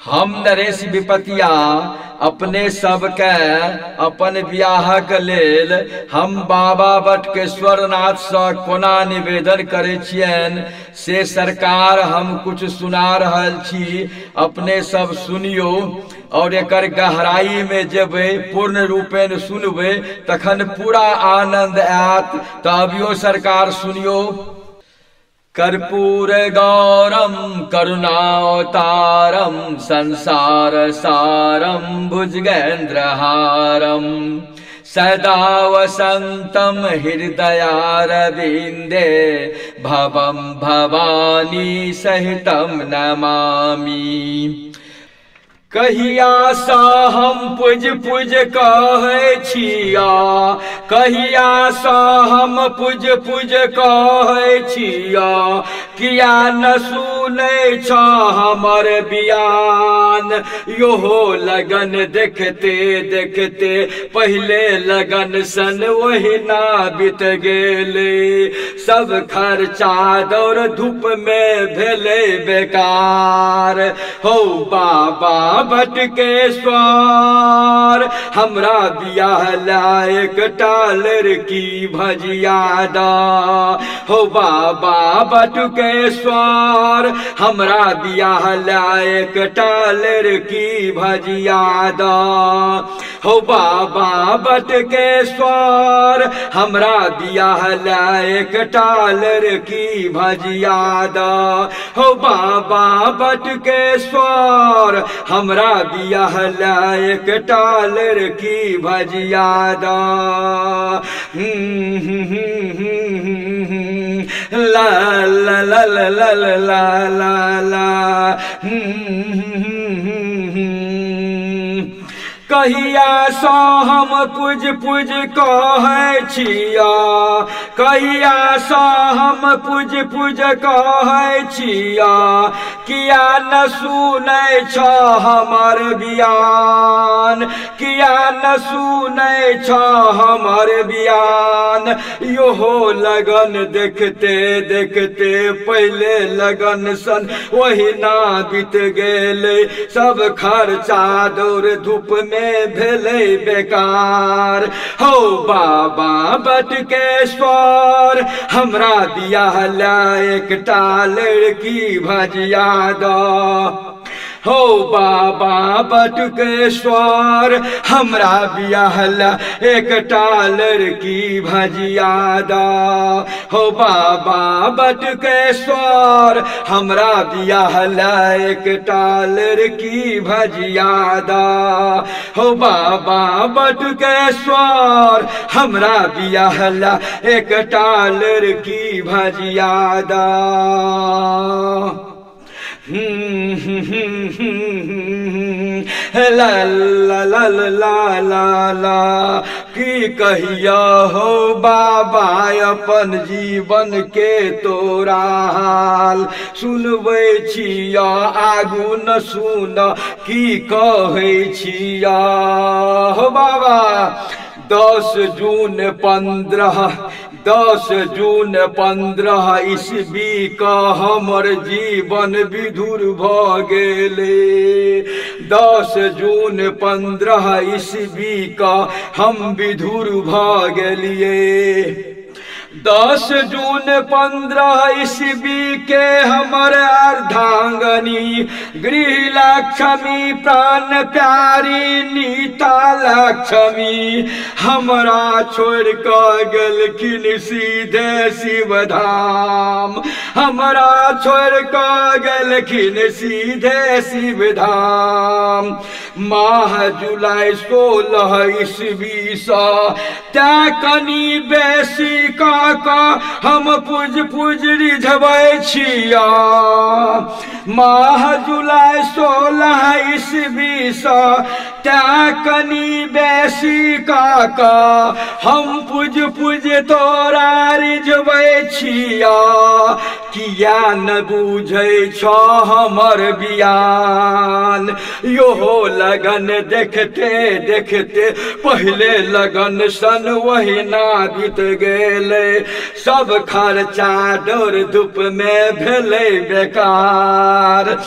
हम नरेश विपतिया अपने सबके अपन बियाहक लेल हम बाबा बटकेश्वरनाथ से कोना निवेदन करे छियनि से सरकार हम कुछ सुना रहल छी, अपने सब सुनियो और एकर गहराई में जेबे पूर्ण रूपेण सुनबे तखन पूरा आनंद आयत। तबियो सरकार सुनियो। कर्पूर गौरम करुणावतारम संसार सारम भुजगेन्द्रहारम सदा वसंतम हृदयारविंदे भवम भवानी सहितम नमामि। कहिया सा हम पूज पूज कहै छिया, कहिया सा हम पूज पूज कहै छिया, किया न सुनै छ हमर बियान। योहो लगन देखते देखते पहले लगन सन वहीना बीत गेले, सब खर्चा दौड़ धूप में भेले बेकार। हो बाबा बटकेश्वर हमरा बियाह लायक टालर की भजिया दा। हो बाबा बटकेश्वर हमरा बियाह लायक टालर की भजिया दा। हो बाबा बटकेश्वर हमरा बियाह लायक टालर की भजिया दा। हो बाबा बटकेश्वर हमरा बियाह लायक टालर की भजिया दा। ला ला ला ला ला ला ला ला। कहिया सा हम पूज पूज कहै छिया, कहिया सा हम पूज पूज कहै छिया, किया न सुनै छ हमर बियान, किया न सुनै छ हमर बियान। योहो लगन देखते देखते पहले लगन सन वहीना बीत गेले, सब खर्चा दौड़ धूप में भेले बेकार। हो बाबा बटकेश्वर हमरा बियाह लायक टालर की भजिया दा। हो बाबा बटकेश्वर हमरा बियाह लायक टालर की भजिया दा। हो बाबा बटकेश्वर हमरा बियाह लायक टालर की भजिया दा। हो बाबा बटकेश्वर हमरा बियाह लायक टालर की भजिया दा। ला ला ला ला ला ला। की कहिया हो बाबा अपन जीवन के तोरा हाल, सुनबै छिया आगू न सुन की कहै छिया। हो बाबा 10 जून 15 ईस्वी का हमर जीवन विधुर भ गेले। 10 जून 15 ईस्वी का हम विधुर भ गेलिए। 10 जून 15 ईस्वी के हमर अर्धांगनी गृहलक्ष्मी प्राण प्यारी नीता लक्ष्मी हमरा छोड़ कर गेलखिन सीधे शिवधाम, हमरा छोड़ कर गेलखिन सीधे शिवधाम। माह जुलाई 16 ईस्वी सा तै कनी बेसी का हम पूज पूज रिझबै छिया। माह जुलाई 16 ईस्वी सा तै कनी बेसी का हम पूज पूज तोरा रिझबै छिया। किया न बुझै छ हमर बियान, यो हो लगन देखते देखते पहले लगन सन वही ना बीत गेले सब खर्चा दौड़ धूप में भेले बेकार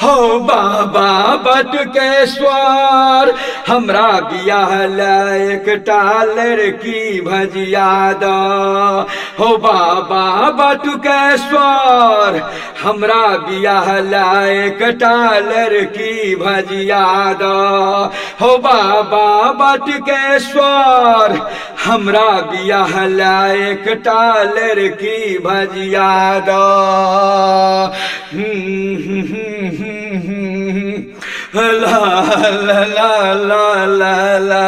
हो बाबा बटुकेश्वर हमरा बियाह एकटा लड़की भजिया द हो बाबा बटुकेश्वर हमरा बियाह एकटा लड़की भजिया द हो बाबा बटुकेश्वर हमरा बियाह एकटा लड़की भजिया द ला ला ला ला ला ला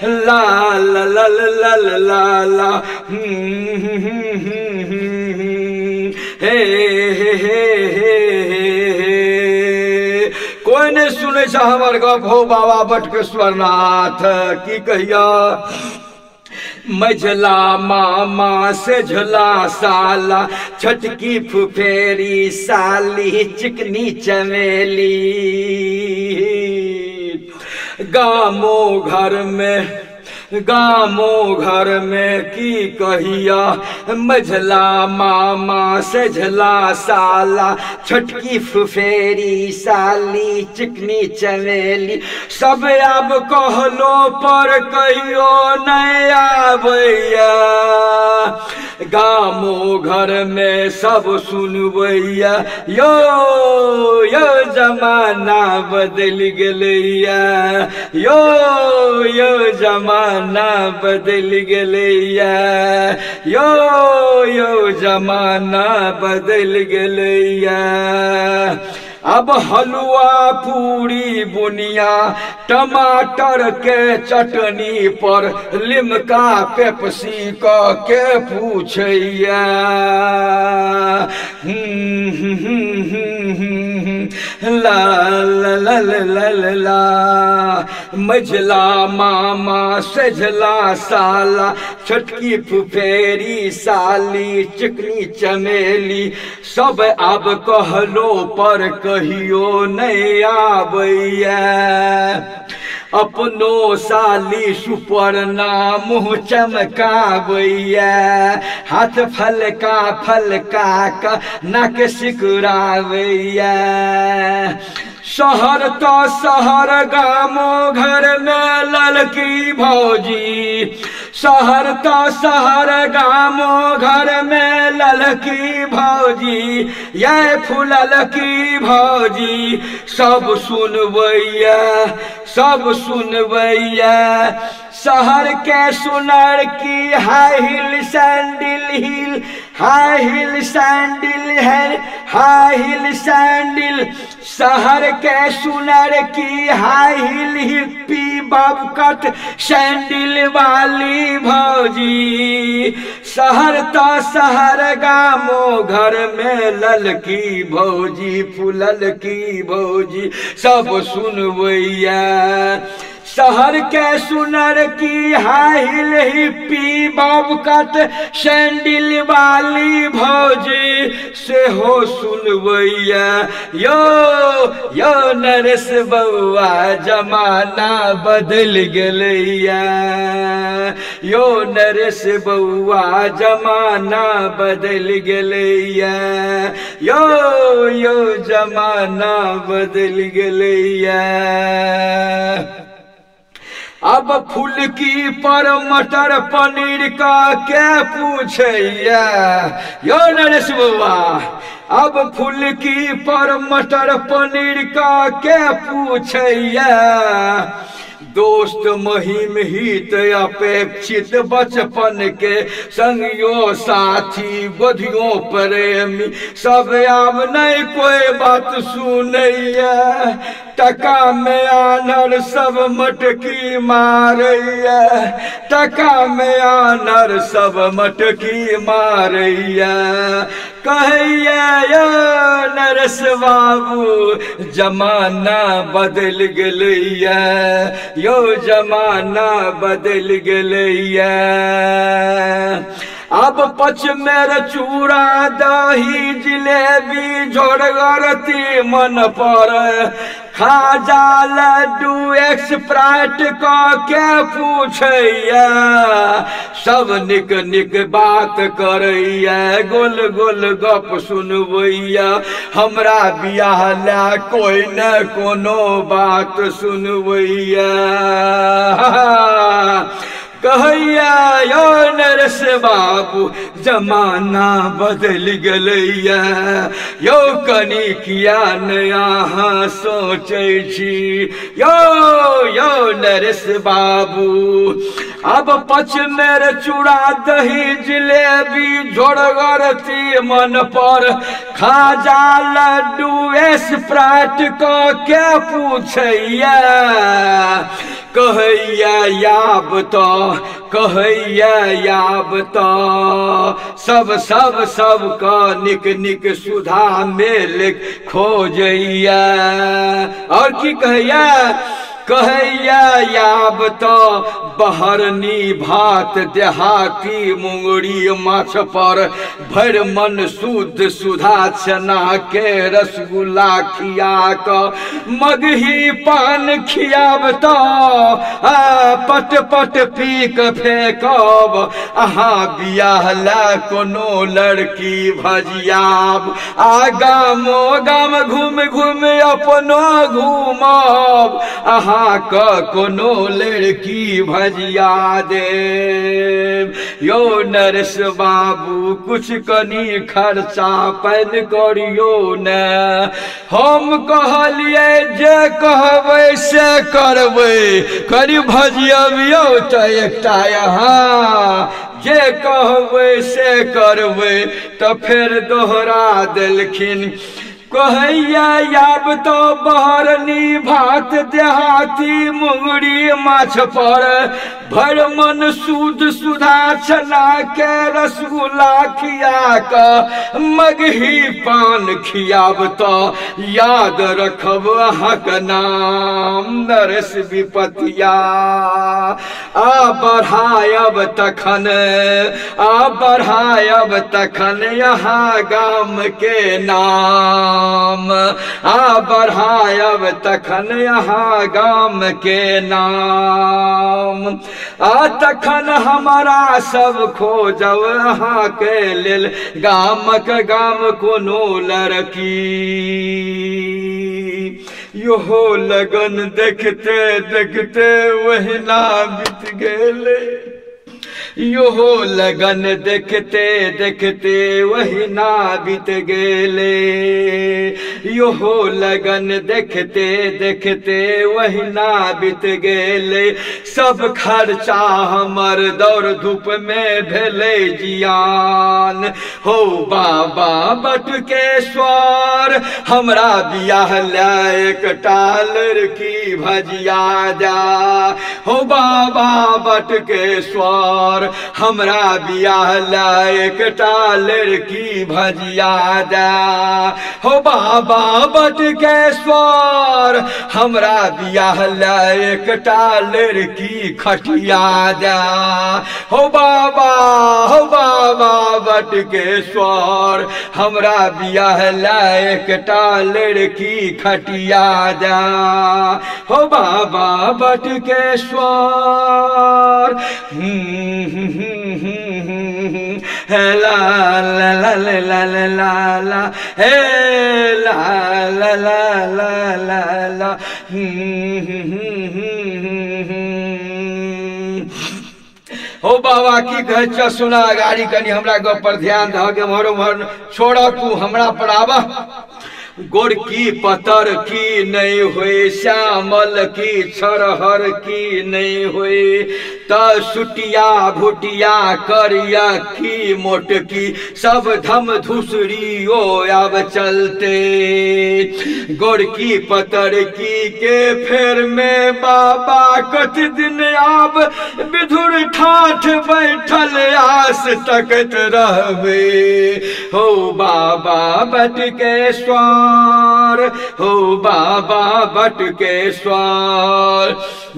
ला ला ला ला ला ला हे हे हे कोई नहीं सुने हमर गप हो बाबा बटुकेश्वर नाथ की कहिया मझला मामा से झला साला छटकी फुफेरी साली चिकनी चमेली गामो घर में की कहिया मझला मामा से झला साला छटकी फुफेरी साली चिकनी चमेली सब अब कहलो पर कहियो नहीं आबैया गामो घर में सब सुनबैया यो यो जमाना बदल गलैया यो जमाना बदल गलैया यो जमाना बदल गलैया अब हलवा पूरी बुनिया टमाटर के चटनी पर लिमका पेप्सी के पूछैया ला ला ला ला ला ला मझला मामा सझला साला छटकी फुफेरी साली चिकनी चमेली सब अब कहलो पर कहियो नहीं आबैया अपनो साली सुपर्णा मुँह चमकावैया हाथ फलका का नाक सिकुड़ावैया शहर तो शहर गामो घर में ललकी भौजी शहर तो शहर गामो घर में ललकी भौजी ये फूलल की भौजी सब सुनबैया शहर के सुनर की हाई हिल सैंडल शहर के सुनर की high heel hippie bob cut sandal वाली भौजी शहर तो शहर गामो घर में ललकी भौजी फूलल की भौजी सब सुनबैया शहर के सुनर की high heel hippie bob cut sandal वाली भौजी से हो सुनबैया यो नरेश बउआ जमाना बदल गलैया यो नरेश बउआ जमाना बदल गलैया यो जमाना बदल गलैया अब फुलकी पर मटर पनीर का क्या पूछैया यो नरेश बउआ अब फुलकी पर मटर पनीर का क्या पूछैया दोस्त महिम हित अपेक्षित बचपन के संगियों साथी बधियों प्रेमी सब अब नहीं कोई बात सुनैया टका में आनर सब मटकी मारैया टका में आनर सब मटकी मारैया कहैया यो नरेश बाबू जमाना बदल गलैया यो जमाना बदल गलैया अब पचमेर चूड़ा दही जिलेबी झोरगरती मन पर खाजा लड्डू एक्सप्राइट का के पूछैया सब निक निक बात करैया गोल गोल गप सुनबैया हमरा बियाह ला कोई न कोनो बात सुनबैया कहैया यो नरेश बाबू जमाना बदल गलैया यो कनी किया नया सोचै छी यो यो नरेश बाबू अब पच मेरे चूड़ा दही जिलेबी झोड़गरती मन पर खाजा लड्डू स्प्राइट का के पूछैया कहैया याब तो कहैया याब तो सब सब सब का निक निक सुधा मेल खोजैया और की कहैया कहैया याब तो बहरनी भात देहाती मुंगरी माछ पर भर मन शुद्ध सुधा चना के रसगुल्ला खिया क मगही पान खियाब तो पट पट पीक फेंकब अहाँ बियाह ला कोनो लड़की भजियाब गामो गाम घूम घूम अपनो घूमब अहाँ कोनो लड़की भजिया दे यो नरेश बाबू कुछ कनी खर्चा पैन करियो न हम कहलिए जे कहबै से करबै करी भजियबियो तो एकटा यहाँ जे कहबै से करबै तो फिर दोहरा देलखिन कहैया याब तो बहरनी भात देहाती मुंगरी माछ पर भर मन शुद्ध सुधा चना के रसगुल्ला खिया क मगही पान खियाब तो याद रखब अहाँक नाम नरेश विपतिया आ बढ़ायब तखन यहाँ गाम के नाम आ बढ़ायब तखन यहाँ गाम के नाम आ तखन हमारा सब खोजब अहाँ के लेल गामक गाम कोनो लड़की योहो लगन देखते देखते वहिना बीत गेले योहो लगन देखते देखते वहिना बीत गेले योहो लगन देखते देखते वहिना बीत गेले सब खर्चा हमर दौड़ धूप में भेले जियान हो बाबा बटुकेश्वर हमरा बियाह लायक टालर की भजिया जा हो बाबा बटुकेश्वर हमरा बियाह लायक टालर की भजिया जा हो बाबा बटुकेश्वर हमरा बियाह लायक टालर की खटिया जा हो बाबा बटुकेश्वर हमरा बियाह लायक टालर की खटिया जा हो बाबा बटुकेश्वर ला ला ला ला ला ला ला हे ला ला ला ला ला ला हो बाबा की कहे छ सुना गाड़ी कनी हमरा गप पर ध्यान ध के मोर मोर छोड़ तू हमरा पर आवा गोरकी पतर की नहीं हुई श्यामल की छरहर की नहीं हुई त सुटिया भुटिया करिया की मोटकी सब धम धुसरियो अब चलते गोरकी पतर की के फेर में बाबा कत दिन आब विधुर ठाठ बैठल आस तकत रहबे हो बाबा बटुकेश्वर हो बाबा बटुकेश्वर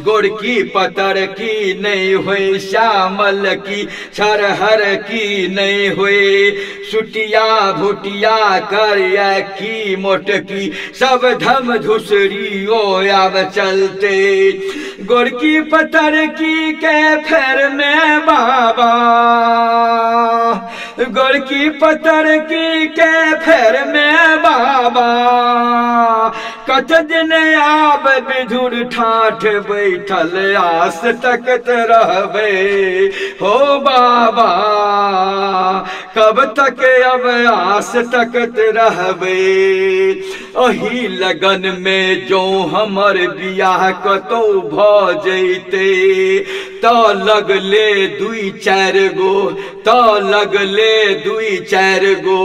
गोरकी पतर की ने नहीं हुई, श्यामल की छरहर की नहीं हुई, सुटिया भुटिया करिया की मोटकी सब धम धुसरियो अब चलते, गोरकी पतर की के फेर में बाबा, गोरकी पतर की के फेर में बाबा, कत दिन आब विधुर ठाठ बैठल आस तकत रहबे हो बाबा, कब तक अब आस तकत रहबे, अही लगन में जो हमर बियाह कतौ भ जैते, तो लगले दुई चार गो, तो लगले दुई चार गो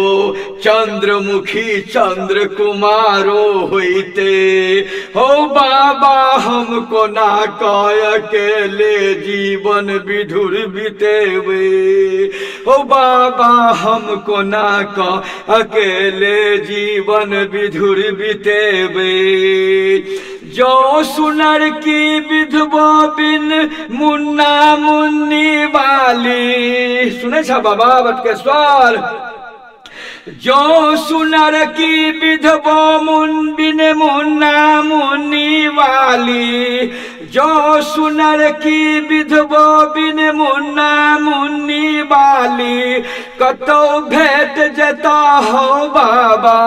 चंद्रमुखी चंद्र कुमारो होइते, हो बाबा हमको ना कह अकेले जीवन विधुर बितेवे, हो बाबा हमको ना कह अकेले जीवन विधुर बितेवे, जो सुनर की विधवा बिन मुन्ना मुन्नी वाली, सुने छ बाबा बटकेश्वर, जो सुनर की विधवा बिन मुन्ना मुन्नी वाली, जो सुनर की विधवा बिन मुन्ना मुन्नी वाली, कतो भेंट जता हो बाबा,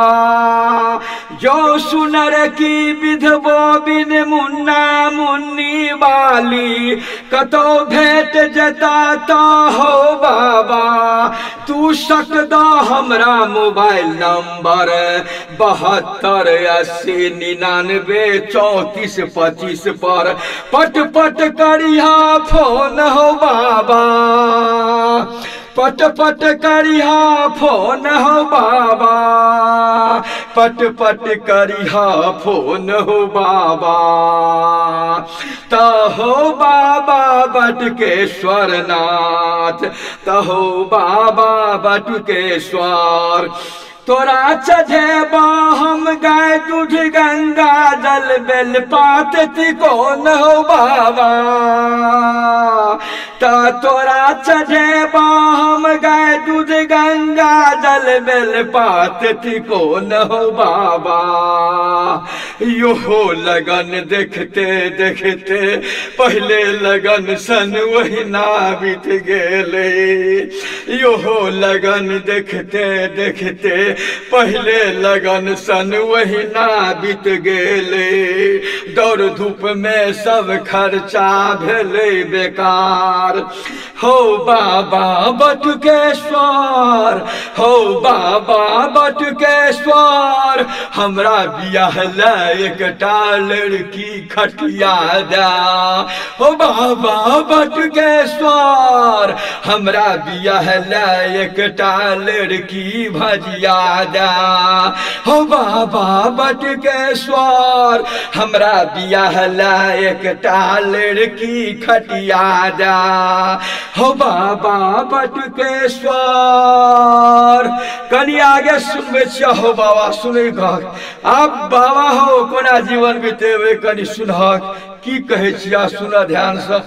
जो सुनर की विधवा बिन मुन्ना मुन्नी वाली, कतो भेंट जता हो बाबा, तू सकदा हमरा मोबाइल नंबर 72 80 99 34 25 पर पट पट करिया फोन हो बाबा, पट पट करिया फोन हो बाबा, पट पट करिया फोन हो बाबा, तहो बाबा बटकेश्वर नाथ, तहो बाबा बटकेश्वर, तोरा चढ़ेबा हम गाय दूध गंगा जल बेल पात तिकोन हो बाबा, तोरा चढ़ेबा हम गाय दूध गंगा जल बेल पात तिकोन हो बाबा, यो हो लगन देखते देखते पहले लगन सन वही ना बीत गेले, यो हो लगन देखते देखते पहले लगन सन वही ना बीत गेले, दौड़ धूप में सब खर्चा भेले बेकार, हो बाबा बटुकेश्वर, हो बाबा बटुकेश्वर, हमरा बियाह एकटा लड़की खटिया दा, हो बाबा बटुकेश्वर, हमरा बियाह एकटा लड़की भजिया दा, हो बाबा बटुकेश्वर, हमरा बियाह एकटा लड़की खटिया दा, हो बाबा बटुकेश्वर। कनी आगे सुनबे छियै हो बाबा, सुनै आप बाबा हो कोना जीवन बितेबे कनी सुनहक की कहै छियै, सुन ध्यान से,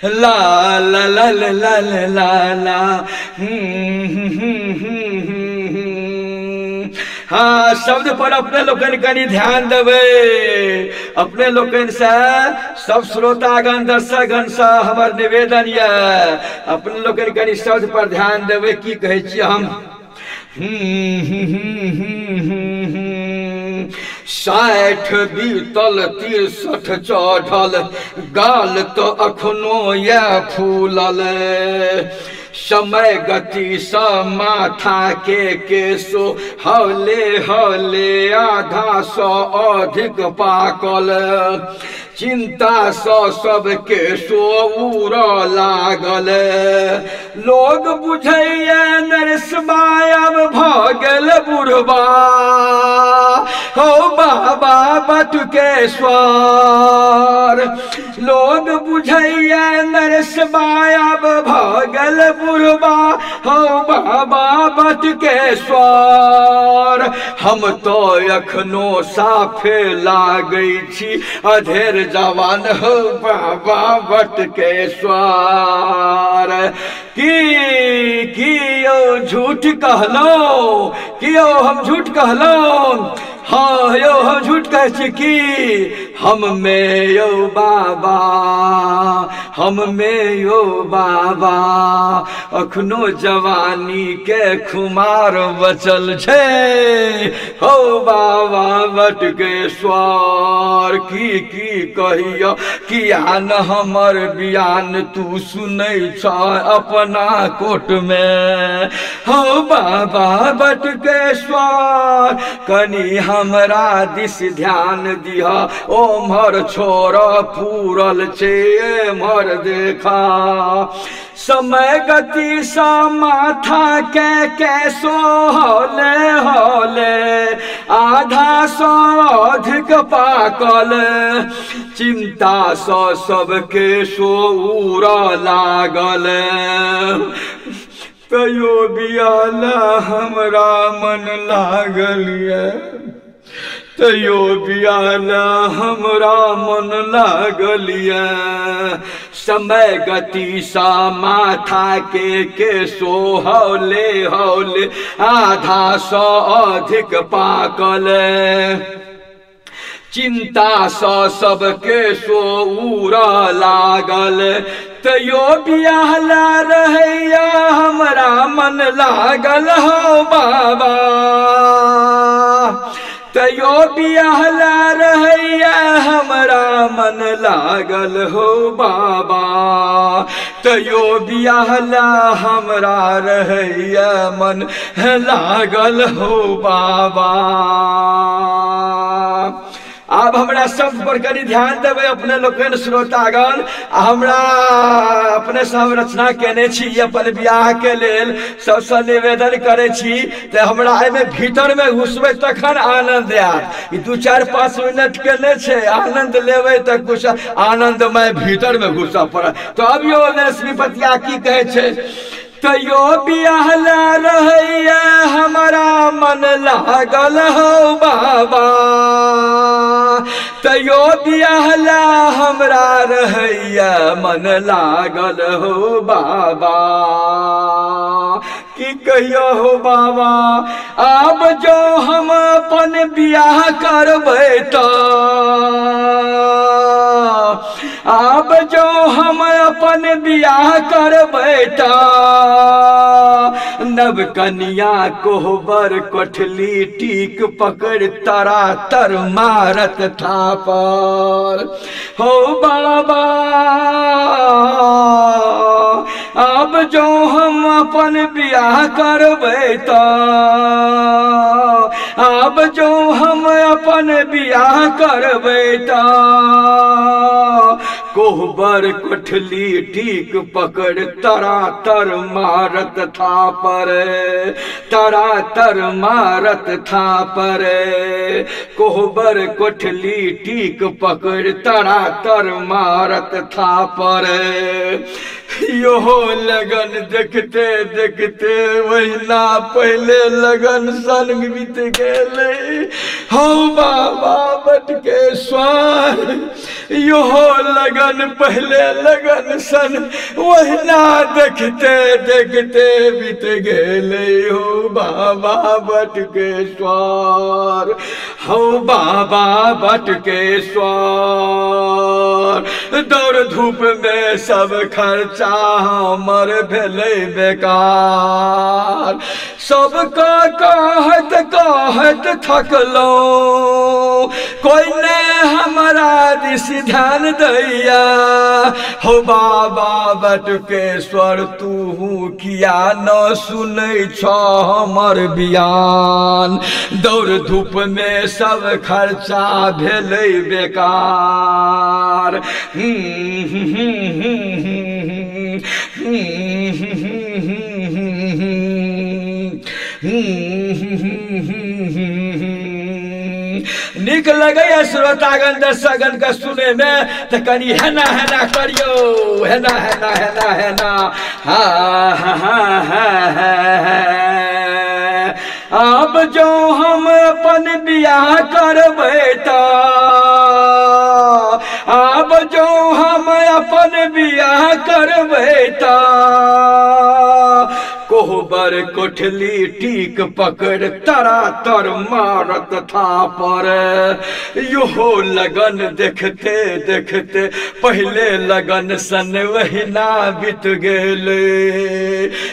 ला ला ला ला ला ला ला, हाँ शब्द पर अपने लोगन कनी ध्यान देवे, अपने लोगन से सब श्रोतागण दर्शकगण से हमर निवेदन ये, अपने लोगन कनी शब्द पर ध्यान देवे की कहै छियै हम, 60 बीतल 63 चढ़ल, गाल तो अखनो ये फूलल, समय गति स माथा के केसो हौले हौले आधा सौ अधिक पाकल, चिंता स सब केसो उड़ लागल, लोग बुझैया नरसबा अब भ गेल बुढ़बा, हो बाबा बटुकेश्वर। लोग बुझैया नरसबायब भगल बुढ़बा हो बाबा बटुकेश्वर। हम तो एखनो साफे लागै छी अधेर जवान हो बाबा बटुकेश्वर। की यौ झूठ कहलौं, कि यौ हम झूठ कहलौं? हाँ यौ हम झूठ कहै छी कि हम में यौ बाबा, हम में यौ बाबा अखनो जवानी के खुमार बचल छै हो बाबा बटुकेश्वर। की कहियो किया न हमर बयान तू सुनै छ अपना कोट में हो बाबा बटुकेश्वर। कनी हमरा दिस ध्यान दिहा ओम्हर छोर पूरल छे एम्हर देखा। समय गति सा माथा के सोहले होले आधा सौ अधिक पाकल। चिंता सा सबके सोउर लागल। तैयो बियाला हमरा मन लागल ये, तैयो बियाला हमरा मन लागल ये। समय गति सा माथा के सोहले हौले आधा सौ अधिक पाकल। चिंता सा सबके सोउर लागल। तैयो बियाहला रहैया हमरा मन लागल हो बाबा। तैयो बियाहला रहैया हमरा मन लागल हो बाबा। तैयो बियाहला हमरा रहैया मन लागल हो बाबा। अब हमरा शब्द पर कनी ध्यान देवे अपने लोकन श्रोतागण। हमरा अपने से हम रचना केने छी अपन बियाह के लेल सबसे निवेदन करे छी ते हमरा एमे भीतर में घुसबे तखन आनंद आयत। ई 2-4-5 मिनट के नहीं छे, आनंद लेवे त कुछ आनंदमय भीतर में घुसा पड़ा। तो अब यो श्रीपतिया की कहे छे, तैयो बियाहला रहैया हमारा मन लागल हो बाबा। तैयो बियाहला हमरा रहैया मन लागल हो बाबा। की कहियो हो बाबा, अब जो हम अपन बियाह करबै त, अब जो हम अपन बियाह करबै त नव कन्या कोहबर कोठली टीक पकड़ तरा तर मारत थापर हो बाबा। अब जो हम अपन बियाह करबै त, अब जो हम अपन बियाह करबै त कोहबर कोठली टीक पकड़ तरा तर मारत था पर, तरा तर मारत था पर। कोहबर कोठली टीक पकड़ तरा तर मारत था पर। यो लगन देखते देखते महीना पहले लगन सन बीत गए हो बाबा बटुकेश्वर। यो लगन पहले लगन सन महीना देखते देखते बीत गए हो बाबा बटुकेश्वर, हो बाबा बटुकेश्वर। दौड़ धूप में सब खर्चा हमर भेलै बेकार। सबका कहत कहत थकलौं, कोई ने हमारा दिस ध्यान दैया हो बाबा बटुकेश्वर। तू किया न सुनै छ हमर बियान। दौड़ धूप में सब खर्चा भेलै बेकार। निक लगे श्रोतागण दर्शकगण का सुने में तो कनी हेना हेना करियो, हेना हेना हेना हेना हा हा हा। अब जो हम अपन बियाह करबै त, अब जो हम अपन बियाह करबै त, कोहबर कोठली टीक पकड़ तरा तर मारत था पर। यो लगन देखते देखते पहले लगन सन वहीना बीत गेले,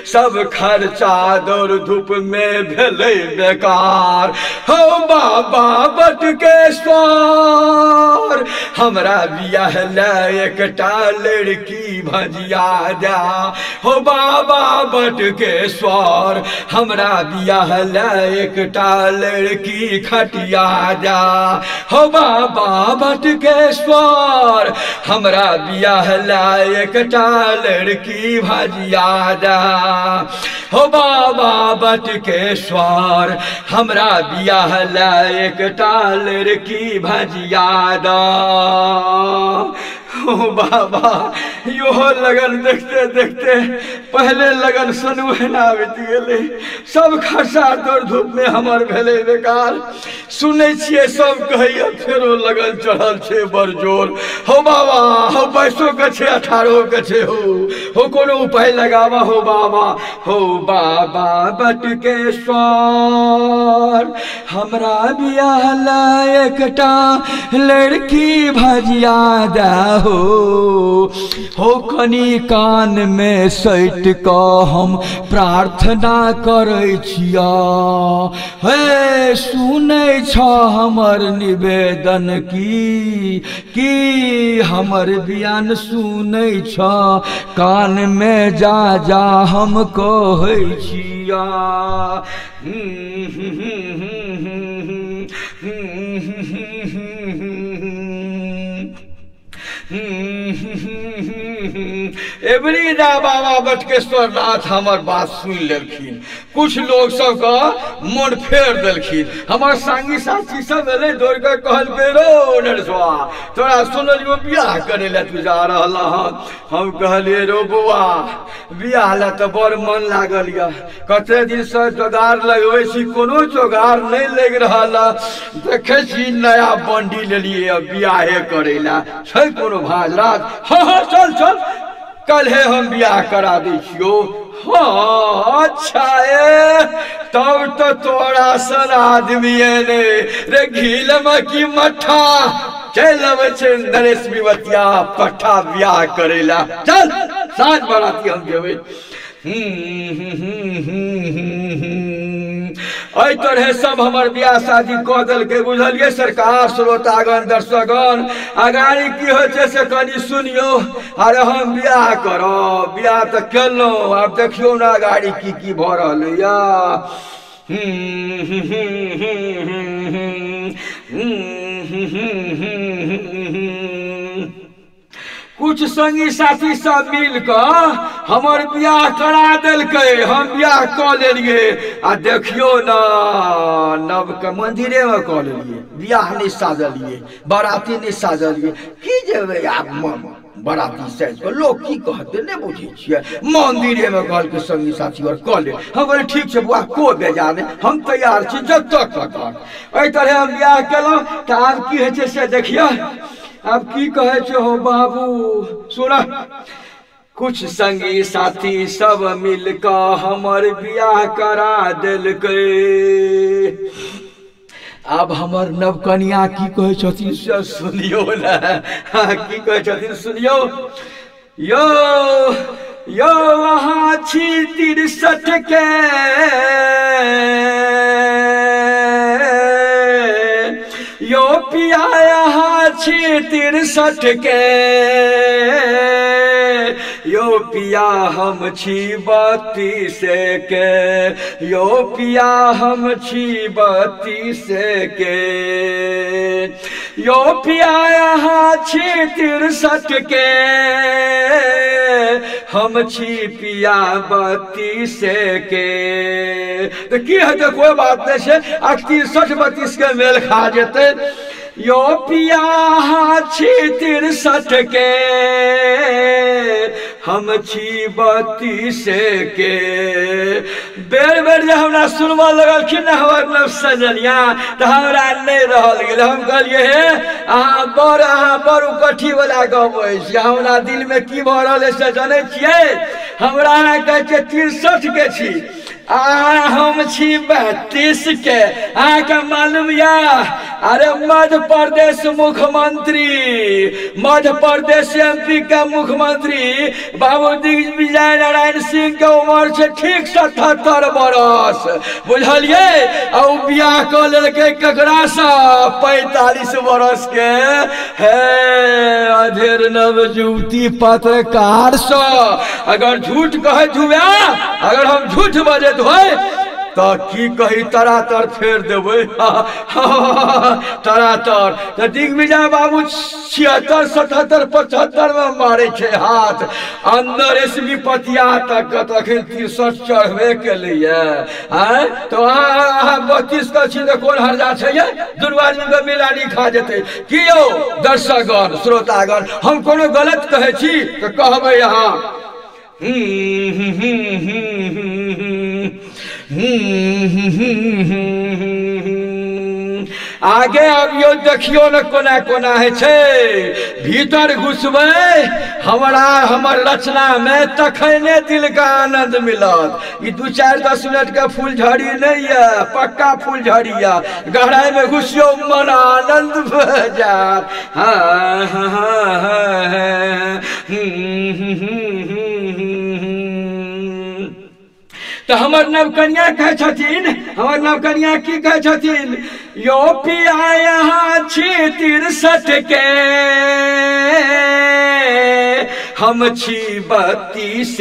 सब खर्चा दौड़ धूप में भेले बेकार। हो बाबा बटकेश्वर हमरा बियाह ला एकटा लड़की भजिया जा। हो बाबा बटकेश्वर हमरा बियाह ला एकटा लड़की खटिया जा। हो बाबा बटकेश्वर हमरा बियाह ला एकटा लड़की भजिया जा। हो बाबा बटकेश्वर हमरा बियाह ला एकटा लड़की भजिया दा। ओ बाबा यो लगन देखते देखते पहले लगन सनुहना बीत गेले, सब खर्चा दौड़ धूप में हमर भेले बेकार। सुनै छियै सब कहैया फेरो लगन चढ़ल छे बड़ जोर। हो बाबा हो 22 के छे 18 के छे, हो कोनो उपाय लगावा हो बाबा। हो बाबा बटकेश्वर हमरा बियाह ला एकटा लड़की भजिया दा। हो कनी कान में सैट क हम प्रार्थना करै छिया, हे सुनै छ हमर निवेदन की हमर बयान सुनै छ, कान में जा जा हम कहै छिया। एबरी ना बाबा बटकेश्वर नाथ हमर बात सुन लेलखिन, कुछ लोग सब का मन फेर देलखिन। हमार संगी साथी सब एले दौड़ के कहल रो नरसवा तोरा सुनलियो बियाह करे ला तू जा रहल हन। हम कहलिए रो बुआ बियाह ला तो बड़ मन लागल या, कते दिन से जोगार लगबै छी कोनो जोगार नहीं लग रहल। देखे छी नया बंडी लेलिए बियाहे करे ला, छै कोनो भाज रात। हाँ चल चल कल है हम बियाह करा दै छियो। हाँ अच्छा है, तब तो तोरा सन आदमी ने रे घील की मठा चल नरेश विवतिया पट्ठा बियाह करेला। चल साथ बराती हम जेबे। एहि तरह सब हमर बियाह शादी कह दल के बुझलिए सरकार। श्रोतागण दर्शकगण आगाड़ी की हो से कनी सुनियो। अरे हम बियाह करब, बियाह तो केलौं, आब देखियो ना आगाड़ी की भ रहल या। कुछ संगी साथी सब मिलकर हमर बियाह करा देलकै, हम बियाह क लेलिए। आ देखियो ना नव के मंदिरे में क लेलिए, बियाह नहीं साजलिए, बाराती नहीं साजलिए। की जेबे आब बाराती साज को लोग की कहते नहीं बुझे छिए। मंदिरे में कहल के संगी साथी और क ले। हम बोले ठीक है बुआ को बेजाने हम तैयार छी जब तक कहत। एहि तरह हम बियाह केलौं त आब की होइ छै से देखियो। अब की कहे छो हो बाबू सुना। कुछ संगी साथी सब मिलकर हमर बियाह करा देलकै। अब हमर नवकनिया की कहे छथिन से सुनियो ना। हाँ की कहे छथिन सुनियो। यो यो वहाँ छी 63 के यो पिया यहाँ छी 63 के, यो पिया हम छी 32 के, यो पिया हम छी 32 के। यो पिया यहाँ छी 63 के, हम छी पिया 32 के। तो की हेतै, कोई बात नहीं छै, 63 32 के मेल खा जेतै। यो पिया यहाँ छी 63 के, हम छी 32 के। बेर बेर जे हमरा सुनबऽ लगलखिन ने हमर नव सजनिया, तो हमरा नहीं रहल गेल। हम कहलिए हे अहाँ बड़ उकट्ठी वाला गबै छी, हमरा दिल में की भऽ रहल है से जानै छियै। हमरा अहाँ कहै छियै 63 के छी, हम छी 32 के। अहाँके मालूम या, अरे मध्य प्रदेश मुख्यमंत्री, मध्य प्रदेश MP के मुख्यमंत्री बाबू दिग्विजय नारायण सिंह के उम्र छै ठीक 77 बरस, बुझलिए। और बियाह कऽ लेलकै ककरा से, 45 बरस के हे अधेर नव युवती पत्रकार से। अगर झूठ कहैत हुए, अगर हम झूठ बजैत होय तो की कही, तरातर फेर देबै तरातर। तो दिग्विजय बाबू 76 77 75 में मारे छे हाथ, अंदर एसबी पतिया तक तखन 63 चढ़बे के लिए। तो अहाँ 32 के छी तो कोन हर्जा छै ये, दुनू आदमी के मिलानी खा जेतै की यौ दर्शकगण श्रोतागण। हम कोनो गलत कहै छी तो कहबै अहाँ। आगे अबियो देखियो न कोना कोना है छे। भीतर घुसबै हमरा हमर रचना में तखने दिल का आनंद मिलत। ई 2-4-10 मिनट के फूलझड़ी नहीं है, पक्का फूलझड़ी है। गहराई में घुसियो मन आनंद भऽ जात। तो हमर नवकन्या कहे छथिन, हमर नवकन्या की कहे छथिन, यो पिया यहाँ छी 63 के, हम छी 32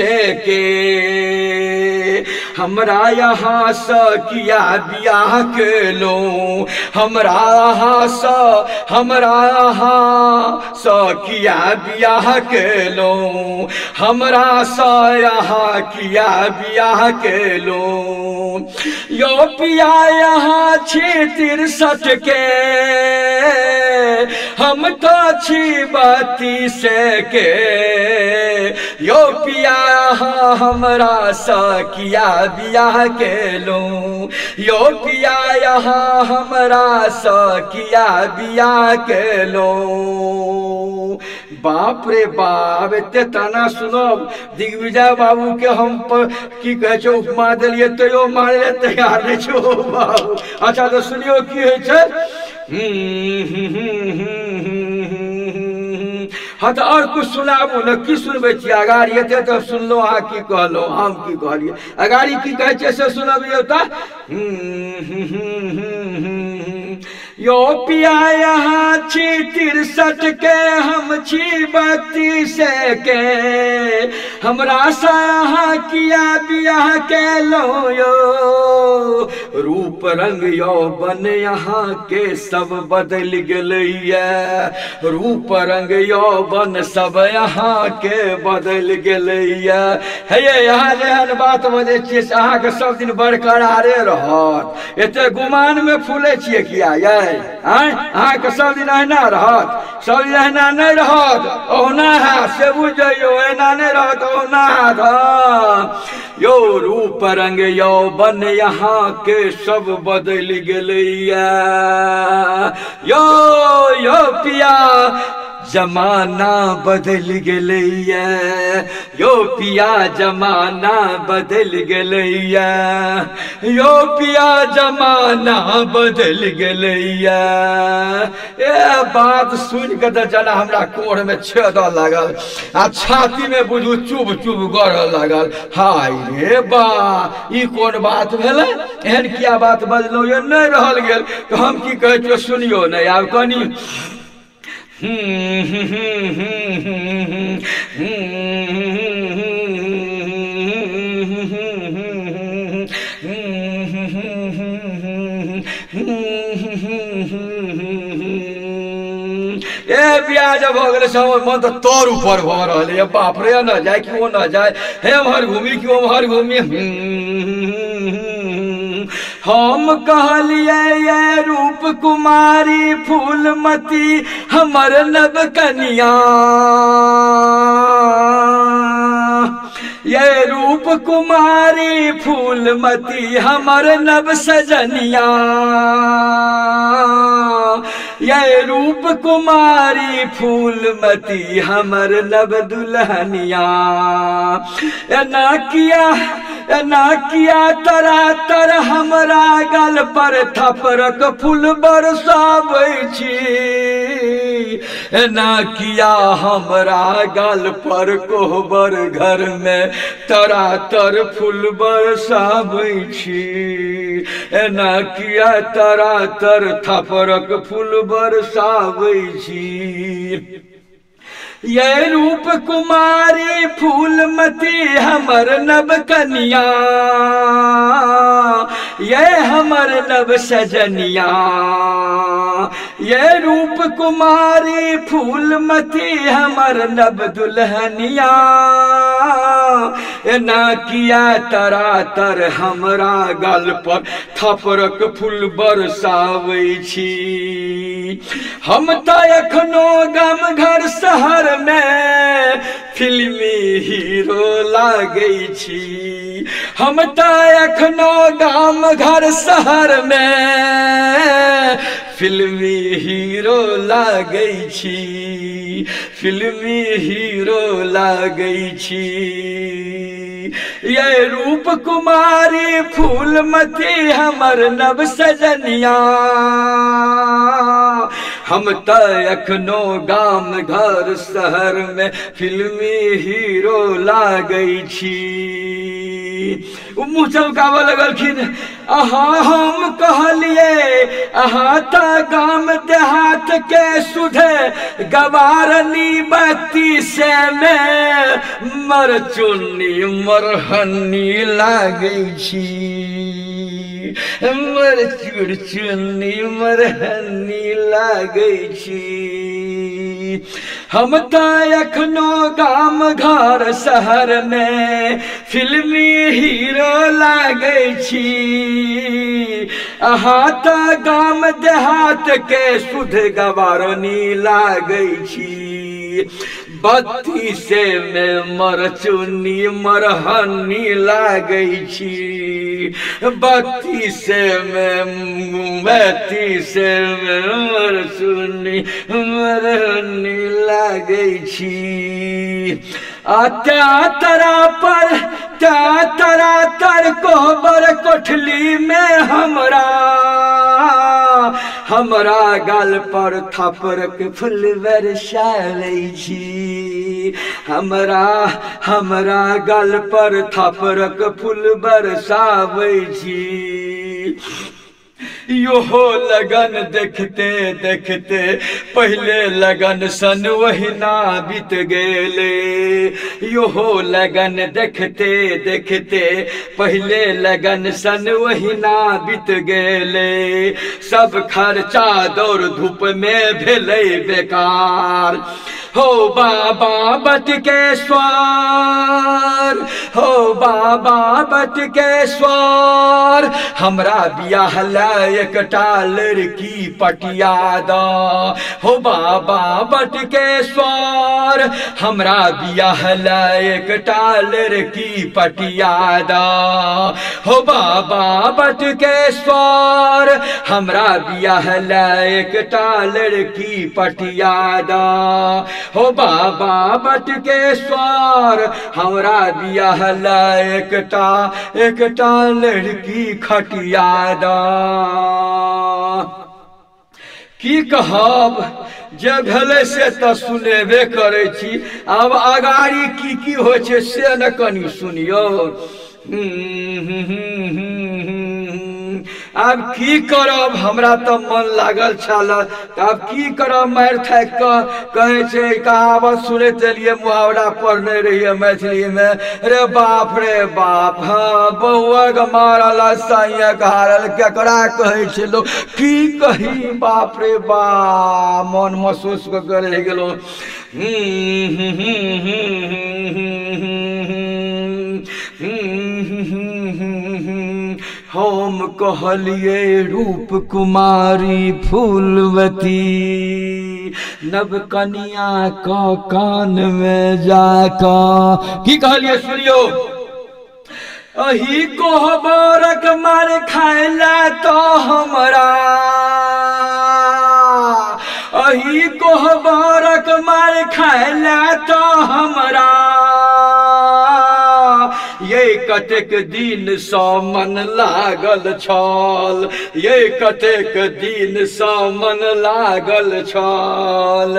के। हमरा यहाँ से किया बियाह के लो, हमरा यहाँ से किया बियाह के लो, हमरा से यहाँ किया बियाह के लो। यो पिया यहाँ छी 63 के, हम तो छी 32 के। यो पिया हमरा सा किया बियाह के लो, यो पिया यहाँ हमरा सा किया बियाह के लो। बाप रे बाप, एते ताना सुनब। दिग्विजय बाबू के हम की कहे छो उपमा दिलिए तो मारे तैयार नहीं छो बाबू। अच्छा तो सुनियो की है छे। हाँ तो और कुछ सुनाबू न, की सुनबे छी अगाड़ी एते तो सुनलो, अहाँ की कहलो हम की कहलिए, अगाड़ी की कहे छे से सुनबियो त। यो पिया यहाँ छी 63 के, हम छी 32 के। हमरा सा किया बियाह के लो यो, रूप रंग यौवन यहाँ के सब बदल गेलैया, रूप रंग यौवन सब यहाँ के बदल गेलैया। हे यहाँ जेहन बात बजे छियै से अहाँके सब दिन बरकरारे रहत। एते गुमान में फूले छियै किया ये, अहाँके सब दिन अहिना रहत, सब दिन अहिना नहीं रहत, ओहना है से बुझियो, एना नहीं रहत ओहना है। यो रूप रंग यौवन यहाँ के सब बदल गेलैया। यो यो पिया जमाना बदल गेलैया, यो पिया जमाना बदल गेलैया, यो पिया जमाना बदल गेलैया। ए बात सुन के तो जना हमरा कोढ़ में छेद लागल आ छाती में बुझू चुभ चुभ गड़ लागल। हाय रे बा, ई कोन बात भेलै, एहन किया बात बजलो ये नहीं रहल गेल। तो हम की कहै छियै सुनियो नहीं, आब कनी ए बियाह जब हो गए सब मन तो तोर ऊपर भ रहा बाप रे न जाए कि वो न जाए हे हर घूमी कि हर घूमी हम कहलिए ये रूप कुमारी फूलमती हमर नव कन्या ये रूप कुमारी फूलमती हमर नव सजनिया ये रूप कुमारी फूलमती हमर नव दुल्हनिया ना किया तरा तर हमरा गल पर थपरक फूल बरसाबै छी ना किया हमरा गल पर कोहबर घर में तरा तर फूल बरसाबै छी ना किया तरा तर थपरक फूल बरसाबै छी ये रूप कुमारी फूलमती हमर नव कन्या ये हमर नव सजनिया ये रूप कुमारी फूलमती हमर नव दुल्हनिया ना किया तरा तर हमरा गल पर थपरक फूल बरसाबै छी हम तो एखनो गाम घर शहर में फिल्मी हीरो लागै छी हम तो एखनो गाम घर शहर में फिल्मी हीरो लागै छी फिल्मी हीरो लागै छी ये रूप कुमारी फूलमती हमर नव सजनिया हम तो एखनो गाम घर शहर में फिल्मी हीरो लागै छी मुँह चमकावे लगलखिन अहा हम कहलिए अहा त गाम देहात के सुधे गवारनी बत्ती से में मर चुन्नी मरहनी लागै छी मर चुरचुन्नी मरहनी लागै छी हम तो एखनो गाम घर शहर में फिल्मी हीरो लागै छी अहा त गाम देहात के सुध गवारनी लागै छी बत्ती से में मरचुन्नी मरहनी लागै छी बत्ती से में मरचुन्नी मरहनी लागै छी तरा तर कोहबर कोठली में हमरा गाल पर थपरक फूल बरसाबै छी हमरा गाल पर थपरक फूल बरसाबै छी योहो लगन देखते देखते पहले लगन सन वहीना बीत गेले योहो लगन देखते देखते पहले लगन सन वहीना बीत गेले सब खर्चा दौड़ धूप में भेलै बेकार हो बाबा बटकेश्वर हो बाबा बटकेश्वर हमरा बियाह एकटा लड़की पटिया द हो बाबा बटकेश्वर हमरा बियाह एकटा लड़की पटिया द हो बाबा बटकेश्वर हमरा बियाह एकटा लड़की पटिया द हो बाबा बटकेश्वर हमरा बियाह एकटा लड़की खटिया द की कहब जे भेलै से तऽ सुनेबे करै छी आब अगाड़ी की होइ छै से न कनि सुनियौ आब की करब, हमरा तो मन लागल छल, आब की करब, मारि थाकि कऽ कहै छै कहावत सुनैत एलियै, मुहावरा पढ़ने रहिए मैथिली में, रे बाप, हाँ बौआक मारल साइयक हारल, केकरा कहै छै लोग, की कही, बाप रे बाप, मन महसूस कऽ रहि गेलो। हम कहलिए रूप कुमारी फूलवती, नव कनिया का कान में जाका की कहलिए सुनियो, अही कोहबरक मार खाइला तो हमरा, अही कोहबरक मार खाइला तो हमरा, ये कतेक दिन सँ मन लागल छल, ये कतेक दिन सँ मन लागल छल।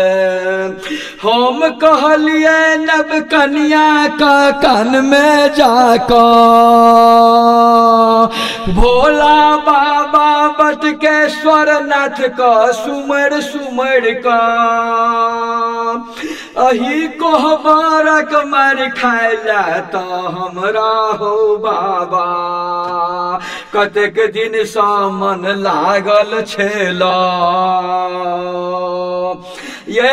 हम कहलिए नव कन्या का कान में जाकर, भोला बाबा बटकेश्वर नाथ का सुमर सुमर का, अही कोहबरक मार खाइला तो हमरा हो बाबा, कतेक दिन सँ मन लागल छेला। ये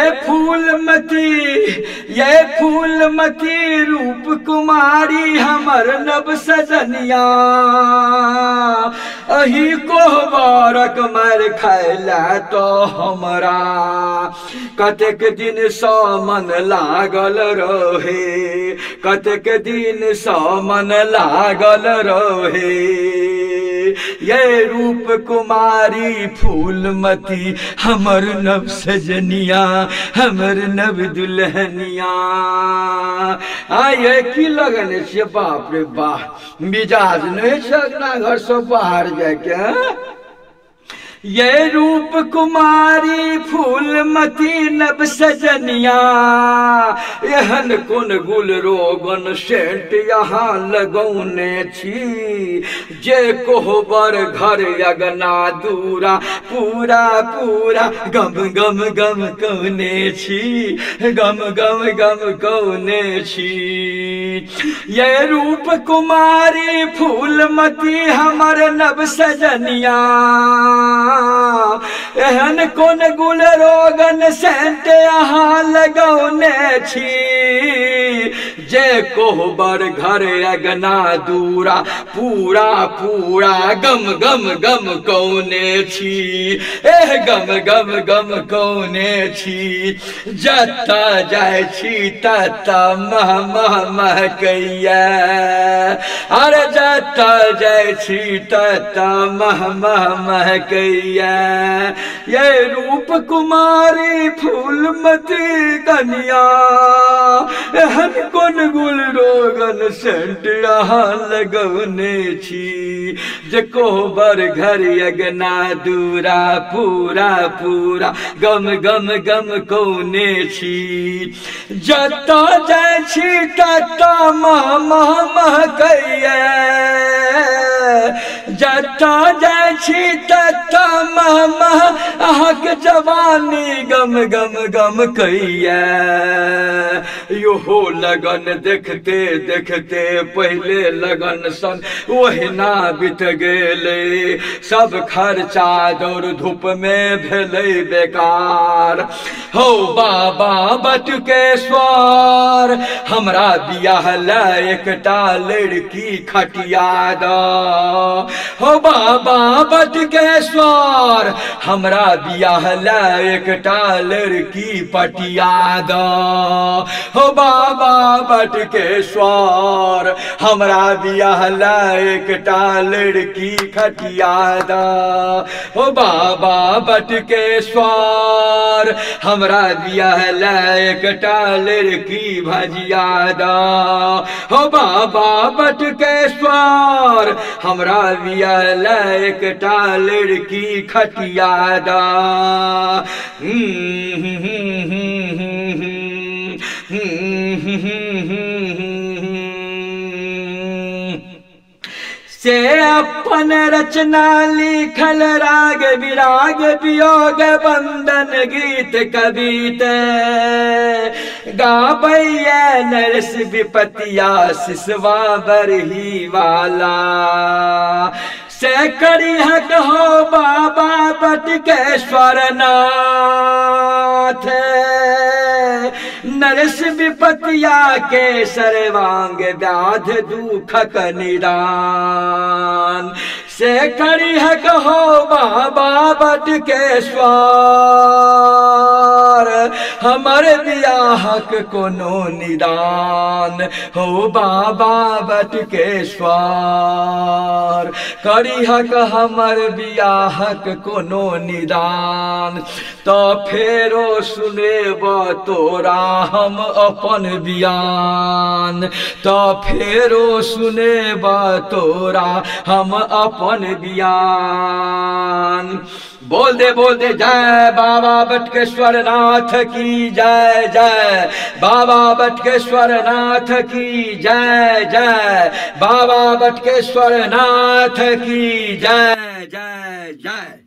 फूलमती रूप कुमारी हमर नव सजनिया, अही कोहबरक मार खाइला तो हमरा, कतेक दिन सँ मन लागल रहे, कतेक दिन सँ मन लागल रहे। ये रूप कुमारी फूलमती हमर नव सजनिया, हमर नव दुल्हनिया। ये की लगन छे, बाप रे बाप, मिजाज नहीं छे अपना घर से बाहर जाके। ये रूप कुमारी फूलमती नव सजनिया, एहन कोन गुल रोगन सेंट यहाँ लगौने छी, जे कोहबर घर अगना दूरा पूरा पूरा गम गम गम कौने छी, गम गम गम कौने छी। ये रूप कुमारी फूलमती हमर नव सजनिया, एहन कोन गुल रोगन सेंट यहाँ लगौने छी, जे कोहबर घर अगना दूरा पूरा पूरा गम गम गम कौने छी, एह गम गम गम कौने छी। जता जाय छी तता मह मह महकैया, अरे जता जाय छी तता मह मह महकैया। ये रूप कुमारी फूलमती कन्या, एहन कोन गुल रोगन सेंट यहाँ लगौने छी, जे कोहबर घर अगना दूरा पूरा पूरा गम गम गम कौने छी। जता जाय छी तता मह मह महकैया, जता जाय छी तता मह मह अहक जवानी गम गम गम कैया। योहो लगन देखते देखते पहले लगन सन ओहिना बीत गेले, सब खर्चा दौड़ धूप में भेलै बेकार। हो बाबा बटुकेश्वर, हमरा बियाह ला एकटा लड़की खटिया द। हो बाबा बटुकेश्वर, हमरा बियाह ला एकटा लड़की पटिया द। हो बाबा बटुकेश्वर, हमरा बियाह ला एकटा लड़की खटिया द। हो बाबा बटुकेश्वर, हमरा बियाह ला एकटा लड़की भजिया द। हो बाबा बटुकेश्वर, हमरा बियाह ला एकटा लड़की खटिया द। से अपन रचना लिखल राग विराग वियोग बंदन गीत कवित गाबैया नरस विपतिया सिसवा बरही वाला से करिह कहो बाबा बटकेश्वर नाथ नरस विपतिया के सर्वांग व्याध दुखक निदान से करिह कहो बाबा बटकेश्वर हमर बियाहक कोनो निदान हो बाबा बटकेश्वर करिहक हमर बियाहक कोनो निदान तो फेरो सुनेब तोरा हम अपन बियान तो फेरो सुनेब तोरा हम अपन बियान बोल दे जय बाबा बटकेश्वर नाथ की जय जय बाबा बटकेश्वर नाथ की जय जय बाबा बटकेश्वर नाथ की जय जय जय।